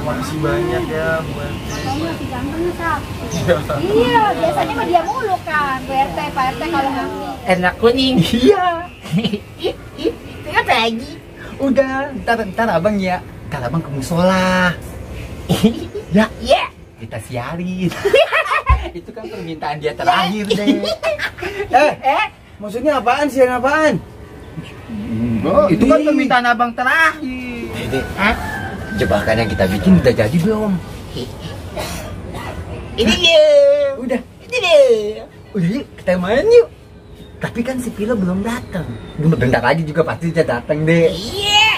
Makasih banyak ya Bu RT. Makanya si gantengnya sakit. Iya, biasanya mah dia mulu kan Bu RT, Pak RT kalau hamil. Enak kuning. Iya. Apa lagi? Udah, ntar abang ya. Ntar abang ke musola. Ya, Iya. kita siarin. Itu kan permintaan dia terakhir deh. Maksudnya apaan sih? Apaan? Itu kan permintaan abang terakhir. Dede, jebakan yang kita bikin udah jadi belum? Ini dia. Udah. Ini dia. Udah yuk, kita main yuk. Tapi kan si Pilo belum datang. Bentar lagi juga pasti dia datang deh. Iya.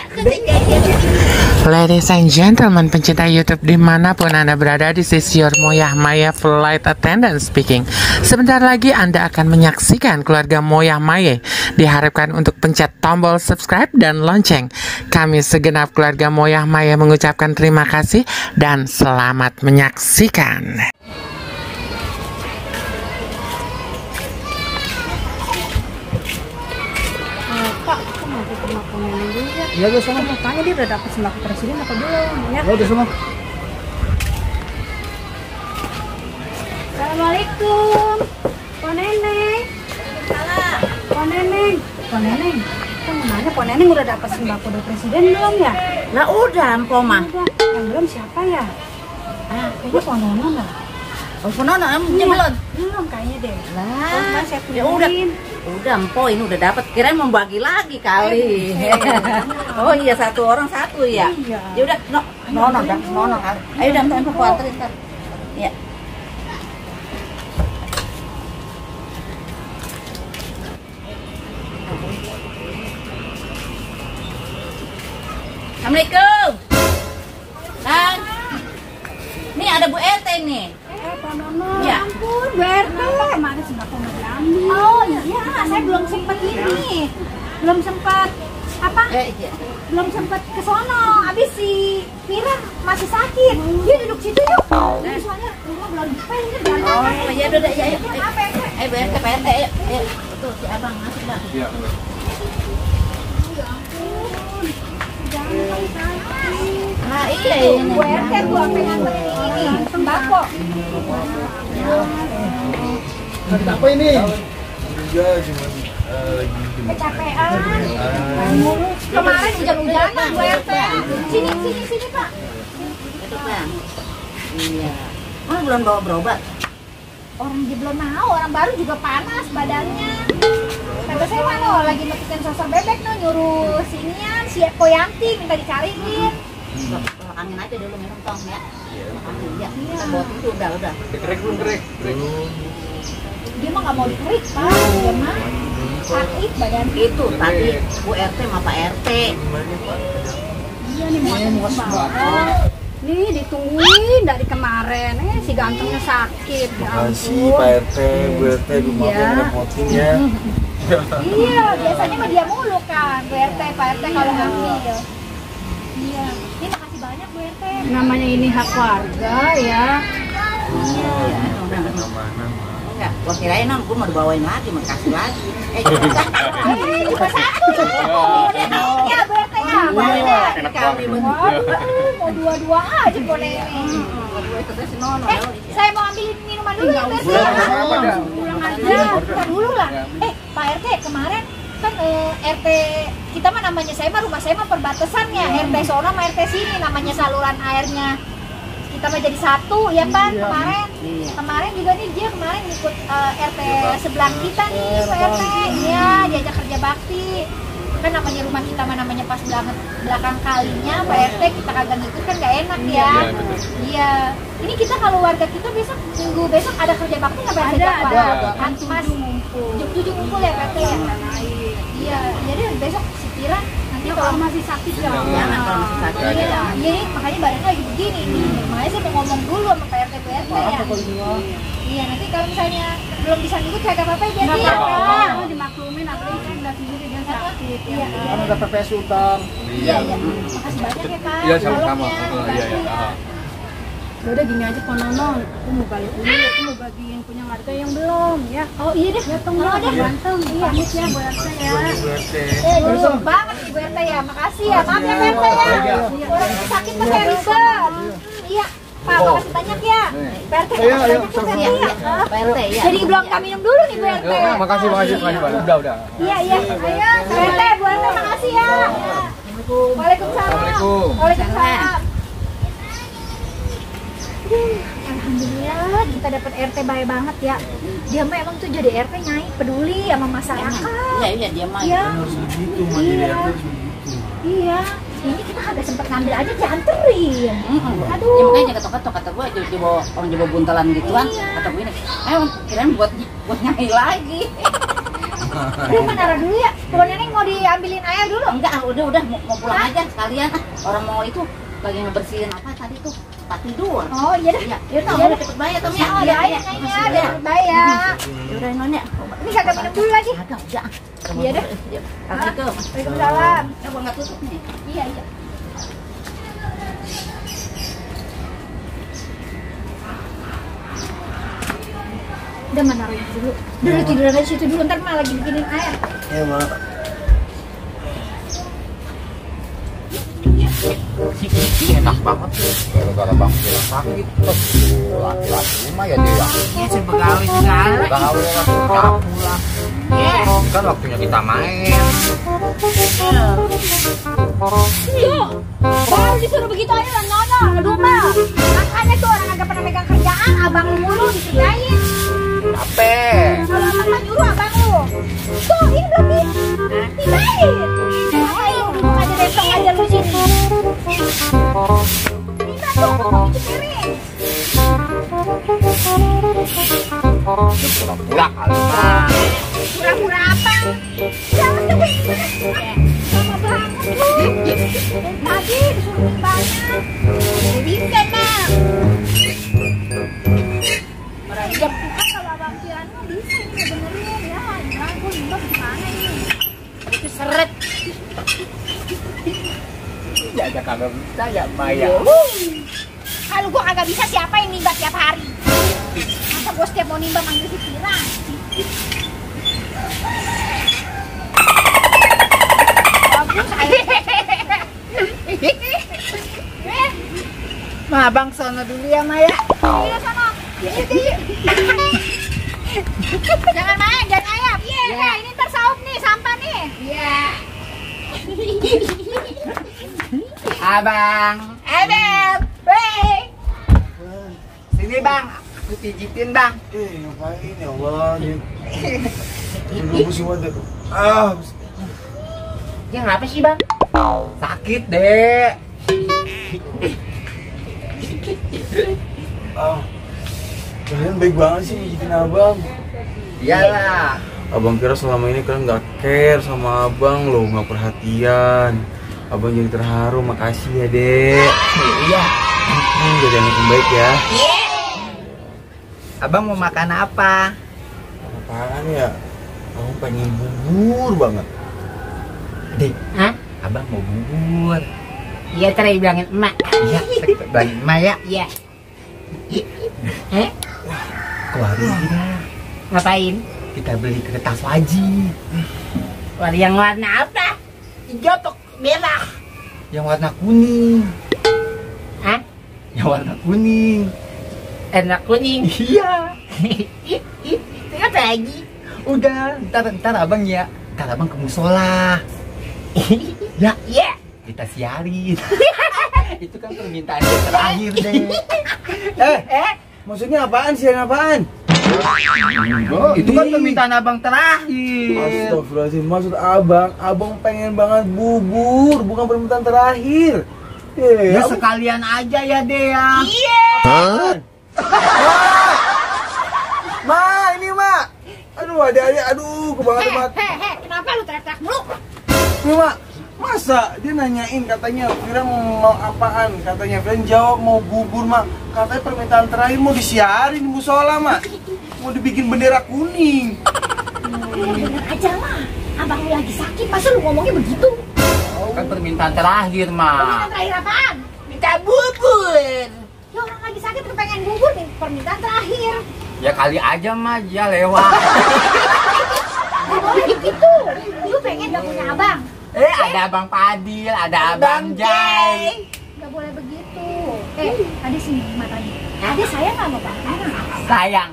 Ladies and gentlemen, pencinta YouTube dimanapun Anda berada, this is your Moyah Maya Flight Attendant speaking. Sebentar lagi Anda akan menyaksikan keluarga Moyah Maya. Diharapkan untuk pencet tombol subscribe dan lonceng. Kami segenap keluarga Moyah Maya mengucapkan terima kasih dan selamat menyaksikan. Pak, kok mau ke sembako nenek juga? Iya udah sama. Makanya dia udah dapat sembako presiden apa belum? Ya. Udah sama. Assalamualaikum, Pak Neneng. Salam. Pak Neneng. Pak Neneng. Kan mana Pak Neneng udah dapat sembako dari presiden belum ya? Lah udah, Mpok mah. Udah. Yang belum siapa ya? Kayaknya Pak Nono lah. Oh, Nono, belum. Belum kayaknya deh. Lah, saya ya udah. pindahin. Udah, Mpok ini udah dapat. Kirain mau bagi lagi kali. Oh iya, satu orang satu ya. Iya. Ya udah, Nono dah, Nono kali. Ayo dah, Mpok anterin ntar. Ya. Assalamualaikum. Bang. Nih ada Bu RT nih. Pak Nono. Ya. Ampun, Bu RT. Kenapa kemarin sembako nggak diambil? Oh iya, saya belum sempat ini. Belum sempat apa? Iya. Belum sempat ke sono. Abis si Pira masih sakit. Dia duduk situ yuk. Ini soalnya rumah belum dipain ini jalan. Oh, ya udah, ya. Apa ya? Ayo Bu RT, Pak RT, ayo. Tuh si Abang masuk dah. Iya. Ya ampun. Jangan sakit. Nah, iya ini. Bu RT tuh sampai nganterin ini sembako. Apa ini? Enggak, cuma lagi Kecapean. Kemarin hujan-hujanan Bu RT. Sini Pak. Itu Bang. Iya. Mana belum bawa berobat? Orang dia belum mau, orang baru juga panas badannya. Kata saya mana lagi metikin sosor bebek no, nyuruh sinian si Poyanti minta dicariin. Angin aja dulu minum tong ya. Angin ya. Kita bawa tidur udah. Kerek belum kerek. Dia mah nggak mau dikerik Pak, dia mah sakit badan. Itu tadi Bu RT sama Pak RT. Iya nih mau sembako. Nih ditungguin dari kemarin, si gantengnya sakit. Ya Makasih ampun. Pak RT, Bu RT, maaf Iya. yang ngerepotin ya. Iya, biasanya mah dia mulu kan, Bu RT, Pak RT kalau hamil. Iya, ini makasih banyak Bu RT. Namanya ini hak warga ya. Iya. Enggak, gua kirain nang gua mau dibawain lagi, mau kasih lagi. Cuma satu. Ya Bu RT ya. Enak kami Mau dua-dua aja Bu Neneng. Saya mau ambilin minuman dulu ya Bu RT. Pulang aja, kita dulu lah. Pak RT kemarin kan RT kita mah namanya rumah saya mah perbatasan ya, RT sono sama RT sini namanya saluran airnya kita mah jadi satu ya Pan. Kemarin juga nih dia kemarin ikut RT sebelah kita nih Pak RT, iya diajak kerja bakti kan namanya rumah kita mah namanya pas belakang kalinya Pak RT kita kagak ngikut kan gak enak ya. Iya ini kita kalau warga kita besok minggu besok ada kerja bakti nggak Pak RT? Ada kan Mas jam 7 ngumpul ya Pak RT ya. Iya jadi besok si Pira nanti kalau masih sakit Jangan kalau masih sakit. iya nih makanya badannya lagi begini nih makanya saya mau ngomong dulu sama Pak RT ya. Iya nanti kalau misalnya belum bisa ngikut saya gak apa-apa ya biar dia Mau dimaklumin apalagi kan udah sendiri dia sakit. Iya Kan udah PPS utang. iya makasih banyak ya Pak. Iya sama-sama. Tolongnya, Iya. dibantu ya. Udah gini aja Pak Nono, aku mau balik dulu, aku mau bagiin punya warga yang belum ya. Oh iya deh, tunggu deh. Ganteng, pamit ya Bu RT ya. Bu RT. Dulu banget nih Bu RT ya, makasih ya. Maaf ya Bu RT ya. Orang sakit mah saya ribet. Iya. Pak, makasih banyak ya. Pak RT, Ayo, ayo, makasih banyak ya. Pak RT ya. Jadi belum kita minum dulu nih, Bu RT. Makasih. Udah. Iya. Ayo, Pak RT, Bu RT makasih ya. Waalaikumsalam. Waalaikumsalam. Alhamdulillah kita dapat RT baik banget ya. Dia mah emang tuh jadi RT Nyai, peduli sama masyarakat. Iya dia mah. Iya. Iya. Ini kita kagak sempet ngambil aja dianterin. Aduh. Ya makanya ketok-ketok kata gue orang coba buntalan gituan. Kata gue ini, kirain buat Nyai lagi. Aduh, naruh dulu ya. Tuan Neneng mau diambilin air dulu? Enggak, udah mau pulang aja sekalian. Orang mau itu lagi ngebersihin apa tadi tuh tempat tidur. Oh iya dah. Iya, Yaudah, udah cepet bayar Tom ya. Oh, udah aja kayaknya, udah bayar. Udah Nonya. Ini kagak minum dulu lagi. Kagak, udah. Iya dah. Assalamualaikum. Waalaikumsalam. Ya gua enggak tutup nih. Iya. Udah naruhin dulu. Dulu tiduran aja situ dulu, ntar mah lagi bikinin air. Iya, Mak. Enak banget gara-gara bang bilang sakit laki-laki rumah ya dia Ya sebegawai segala. gawe langsung kamu lah kan waktunya kita main Iya. Baru disuruh begitu aja lah, nono, aduh mah. Makanya tuh orang agak pernah megang kerjaan, abang lu mulu dikerjain. capek Kalau abang mah nyuruh abang lu. Tuh, ini belum dibayarin. Ayo, duduk aja besok aja lu sini. Bisa tuh, cuci piring. pura-pura kali mah Pura-pura apa? Jangan coba sama banget lu. Tadi disuruh banyak. Bisa mah. Jam buka kalau abang Kiran mah bisa ini benerin ya. Nah, gue limbah gimana ini? Itu seret. ya aja kagak bisa ya Maya Kalau gue kagak bisa, siapa yang nimba tiap hari? Masa gue setiap mau nimba manggil si Kiran? Bagus, Mah abang sono dulu ya Maya. iya sana. Jangan main, jangan ayam. Iya, ini ntar saup nih, sampah nih. Iya. Abang. Abel, hey. Sini bang, aku pijitin bang. ngapain ya Allah lu pusing banget ah Ya ngapa sih bang? Sakit dek. kalian baik banget sih ngijitin abang Iyalah. Abang kira selama ini kan nggak care sama abang loh, nggak perhatian. Abang jadi terharu, makasih ya dek. Iya. Jadi anak yang baik ya. Abang mau makan apa? Apaan ya? Abang pengen bubur banget. Dek. Hah? Abang mau bubur. Iya tadi bilangin emak. Iya, bilangin emak ya. Iya. Keluarin kita. Ngapain? Kita beli kertas wajib. Yang warna apa? Hijau atau merah? Yang warna kuning. Hah? Yang warna kuning. Warna kuning? Iya. Itu apa lagi? Udah, ntar abang ya. Ntar abang ke musola. Ya, iya. Kita siarin. Itu kan permintaan yang terakhir deh. Maksudnya apaan sih? Apaan? itu kan permintaan abang terakhir Astagfirullahaladzim, maksud abang pengen banget bubur, bukan permintaan terakhir. ya sekalian aja ya Dea Iya. Ma, ini ma. Aduh, adik-adik, aduh, kebangetan banget. Kenapa lu teriak-teriak mulu? Ini ma, masa dia nanyain katanya Firan mau apaan? Katanya Firan jawab mau bubur ma. Katanya permintaan terakhir mau disiarin di musola ma. Mau dibikin bendera kuning. Bener aja lah. Abang lu lagi sakit, masa lu ngomongnya begitu? kan permintaan terakhir mah Permintaan terakhir apaan? Minta bubur. Ya orang lagi sakit kepengen bubur nih, permintaan terakhir. ya kali aja mah dia lewat Gak boleh begitu. Lu pengen gak punya abang? ada abang Padil ada abang Jai Gak boleh begitu. Ade sini matanya. Ade sayang nggak sama Bang Piran? Sayang.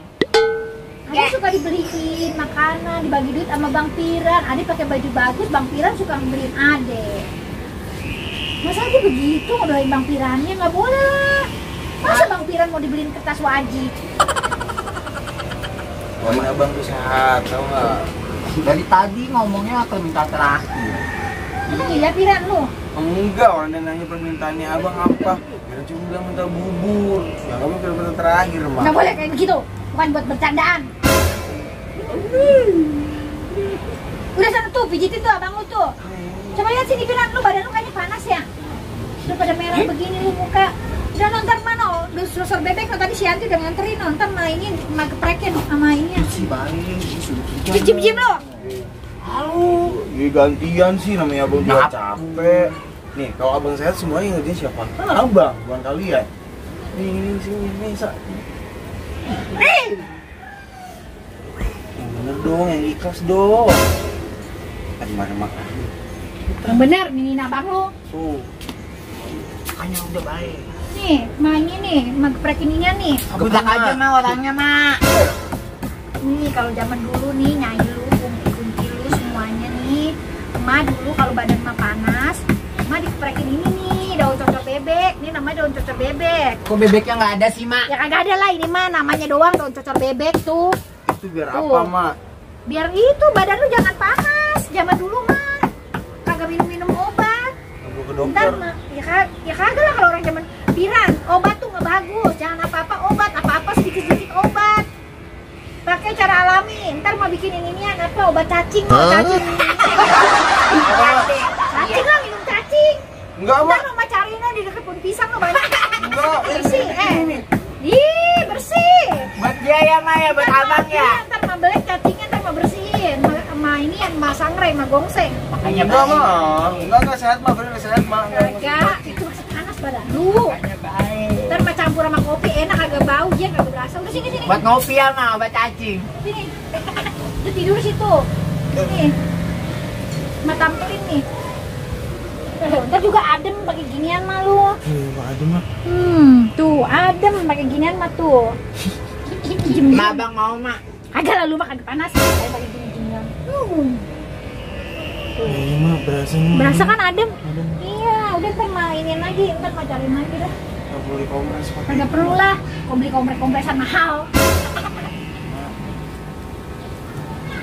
Ade suka dibeliin makanan, dibagi duit sama Bang Piran. Ade pakai baju bagus, Bang Piran suka ngebeliin Ade. Masa Ade begitu ngodoin Bang Pirannya? Nggak boleh lah. Masa Bang Piran mau dibeliin kertas wajib? Doain abang tuh sehat, tau nggak? Dari tadi ngomongnya permintaan terakhir. Emang iya Piran lu? Enggak, orang dia nanya permintaannya abang apa? Kira cuma bilang minta bubur. Ya kamu kira terakhir, Mak. Nggak boleh kayak begitu. Bukan buat bercandaan. Udah sana tuh, pijitin tuh abang lu tuh. Coba lihat sini Piran, lu badan lu kayaknya panas ya. Udah pada merah begini lu muka. Udah nonton mana? Udah selesai bebek tadi si Yanti udah nganterin nonton mainin geprekin sama ini. Si balik, Cicim-cicim lo. Halo, ya gantian sih namanya abang juga capek. Nih, kalau abang sehat semuanya ngerjain siapa? Kan abang, bukan kalian. Nih, sini, Sa. Yang bener dong, yang ikhlas dong. Kan marah-marah. Yang bener, ninin abang lu. Tuh. Makanya udah baik. Nih, mainnya nih, geprekin ininya nih. Budak aja mah orangnya mah. Nih, kalau zaman dulu nih, nyai lu, kunci lu semuanya nih. Emak dulu kalau badan mah panas, emak digeprekin ini nih, daun cocok bebek. Ini namanya daun cocok bebek. Kok bebeknya nggak ada sih, Mak? Ya kagak ada lah, ini mah namanya doang daun cocok bebek tuh. Itu biar Tuh. apa, Mak? Biar itu badan lu jangan panas. Zaman dulu mah kagak minum obat. Aku ke Ntar dokter. mah ya kagak lah kalau orang zaman Piran, obat tuh nggak bagus. Jangan apa-apa obat, apa-apa sedikit-sedikit obat. Pakai cara alami. Ntar mau bikinin inian apa obat cacing, cacing. Cacing lah, minum cacing. Enggak, Ntar Mak. mau cariin di dekat pohon pisang lo banyak. Enggak, Bersih, Ih, bersih. Buat dia ya, Mak ya, buat abang ya. Ntar mau beli cacingnya, ntar mau bersihin. Sama ini yang sama sangrai, sama gongseng. Makanya Enggak, baik. Mak. Enggak sehat, Mak. Bener sehat, Mak. Kagak, itu masih panas badan lu. Makanya baik. Ntar mau campur sama kopi enak, agak bau, dia kagak berasa. Udah sini. Buat ngopi ya, Mak, obat cacing. Sini. Lu tidur situ. Nih. Ma tampilin nih. Ntar juga adem pakai ginian mah lu. Aduh, Mak. Tuh adem pakai ginian mah tuh. Mak, abang mau, Mak. Agak lah lu mah kagak panas. Kayak pakai ginian. Iya, Mak. Berasa nih. Berasa kan adem? Iya, udah ntar mainin lagi, ntar mau cariin lagi dah. Nggak boleh kompres pakai. Kagak perlu lah, kau beli kompresan mahal.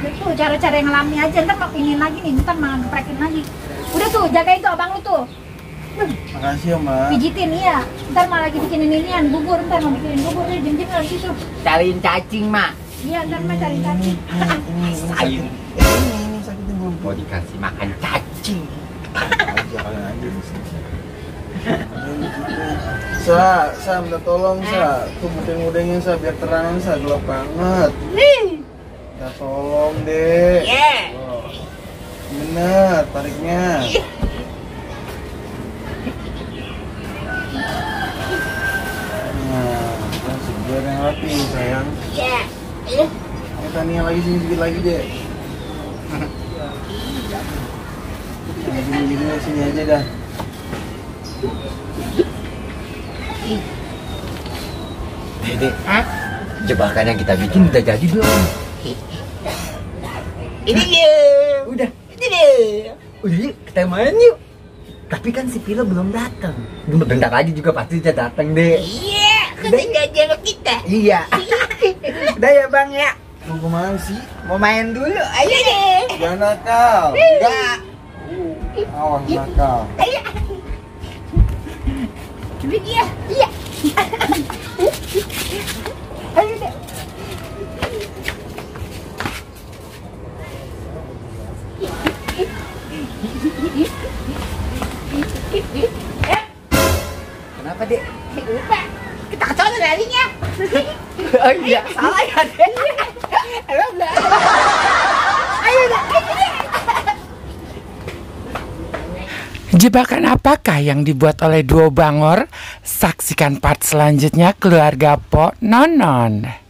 Itu cara-cara yang alami aja, ntar mau ini lagi nih, ntar mau geprekin lagi. Udah tuh, jagain tuh abang lu tuh. Makasih ya, Mak. Pijitin, iya. Ntar mau lagi bikinin inian, bubur, ntar mau bikinin bubur nih, jam-jam dari situ. Cariin cacing, Mak. Iya, ntar mau cari cacing. Sayang. Ini sakitin belum? Mau dikasih makan cacing. Aja kalian aja di sini. Sa, minta tolong, Sa. Tuh mudeng-mudengnya, Sa, biar terangan, Sa, gelap banget. Ya tolong deh. Yeah. Oh. Bener, tariknya. Nah, langsung biar yang rapi, sayang. Iya. Ayo Tania lagi sini sedikit lagi deh. Nah, gini sini aja dah. Dede, jebakan yang kita bikin udah jadi belum? Ini dia. Udah. Ini dia. Udah yuk, kita main yuk. Tapi kan si Pilo belum datang. Bentar lagi juga pasti dia datang deh. Iya, katanya janji sama kita. Iya. Udah ya, Bang ya. Mau kemana sih? Mau main dulu. Ayo deh. Jangan nakal. Enggak. Awas nakal. Ayo. Coba dia. Iya. Ayo deh. Kenapa, Dek? Lupa. Kita kecolok larinya. Oh iya, salah ya, Dek. Ayo udah. Ayo udah. Jebakan apakah yang dibuat oleh duo Bangor? Saksikan part selanjutnya keluarga Po Nonon.